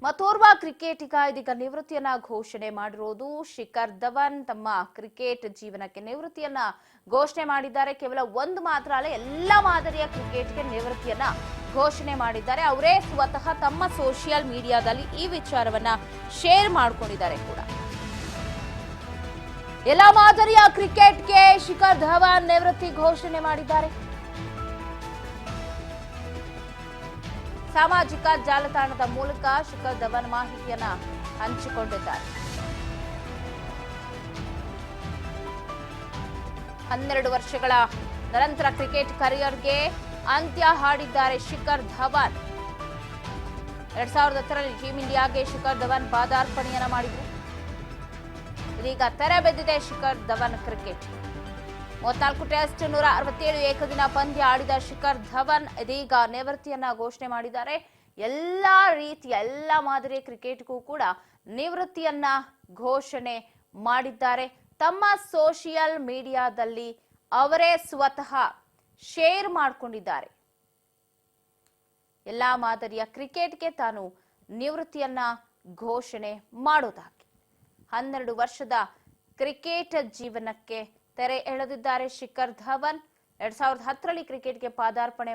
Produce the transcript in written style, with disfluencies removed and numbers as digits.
ಮತ್ತೋರ್ವ ಕ್ರಿಕೆಟಿಗ ಇದೀಗ ನಿವೃತ್ತಿಯನ್ನ ಘೋಷಣೆ ಮಾಡಿರೋದು. ಶಿಖರ್ ಧವನ್ ತಮ್ಮ ಕ್ರಿಕೆಟ್ ಜೀವನಕ್ಕೆ ನಿವೃತ್ತಿಯನ್ನ ಘೋಷಣೆ ಮಾಡಿದ್ದಾರೆ. ಕೇವಲ ಒಂದು ಮಾತ್ರ ಅಲ್ಲ, ಎಲ್ಲ ಮಾದರಿಯ ಕ್ರಿಕೆಟ್ಗೆ ನಿವೃತ್ತಿಯನ್ನ ಘೋಷಣೆ ಮಾಡಿದ್ದಾರೆ. ಅವರೇ ಸ್ವತಃ ತಮ್ಮ ಸೋಷಿಯಲ್ ಮೀಡಿಯಾದಲ್ಲಿ ಈ ವಿಚಾರವನ್ನ ಶೇರ್ ಮಾಡಿಕೊಂಡಿದ್ದಾರೆ ಕೂಡ. ಎಲ್ಲ ಮಾದರಿಯ ಕ್ರಿಕೆಟ್ಗೆ ಶಿಖರ್ ಧವನ್ ನಿವೃತ್ತಿ ಘೋಷಣೆ ಮಾಡಿದ್ದಾರೆ. ಸಾಮಾಜಿಕ ಜಾಲತಾಣದ ಮೂಲಕ ಶಿಖರ್ ಧವನ್ ಮಾಹಿತಿಯನ್ನ ಹಂಚಿಕೊಂಡಿದ್ದಾರೆ. 12 ವರ್ಷಗಳ ನಿರಂತರ ಕ್ರಿಕೆಟ್ ಕರಿಯರ್ಗೆ ಅಂತ್ಯ ಹಾಡಿದ್ದಾರೆ ಶಿಖರ್ ಧವನ್. 2010ರಲ್ಲಿ ಟೀಂ ಇಂಡಿಯಾಗೆ ಶಿಖರ್ ಧವನ್ ಪಾದಾರ್ಪಣೆಯನ್ನ ಮಾಡಿದ್ರು. ಇದೀಗ ತೆರೆ ಬಿದ್ದಿದೆ ಶಿಖರ್ ಧವನ್ ಕ್ರಿಕೆಟ್. 34 ಟೆಸ್ಟ್ 167 ಏಕದಿನ ಪಂದ್ಯ ಆಡಿದ ಶಿಖರ್ ಧವನ್ ಇದೀಗ ನಿವೃತ್ತಿಯನ್ನ ಘೋಷಣೆ ಮಾಡಿದ್ದಾರೆ. ಎಲ್ಲಾ ರೀತಿಯ ಎಲ್ಲ ಮಾದರಿಯ ಕ್ರಿಕೆಟ್ಗೂ ಕೂಡ ನಿವೃತ್ತಿಯನ್ನ ಘೋಷಣೆ ಮಾಡಿದ್ದಾರೆ. ತಮ್ಮ ಸೋಷಿಯಲ್ ಮೀಡಿಯಾದಲ್ಲಿ ಅವರೇ ಸ್ವತಃ ಶೇರ್ ಮಾಡಿಕೊಂಡಿದ್ದಾರೆ. ಎಲ್ಲಾ ಮಾದರಿಯ ಕ್ರಿಕೆಟ್ಗೆ ತಾನು ನಿವೃತ್ತಿಯನ್ನ ಘೋಷಣೆ ಮಾಡೋದಾಗಿ 12 ವರ್ಷದ ಕ್ರಿಕೆಟ್ ಜೀವನಕ್ಕೆ ತೆರೆ ಎಳೆದಿದ್ದಾರೆ ಶಿಖರ್ ಧವನ್. 2010ರಲ್ಲಿ ಕ್ರಿಕೆಟ್ಗೆ ಪಾದಾರ್ಪಣೆ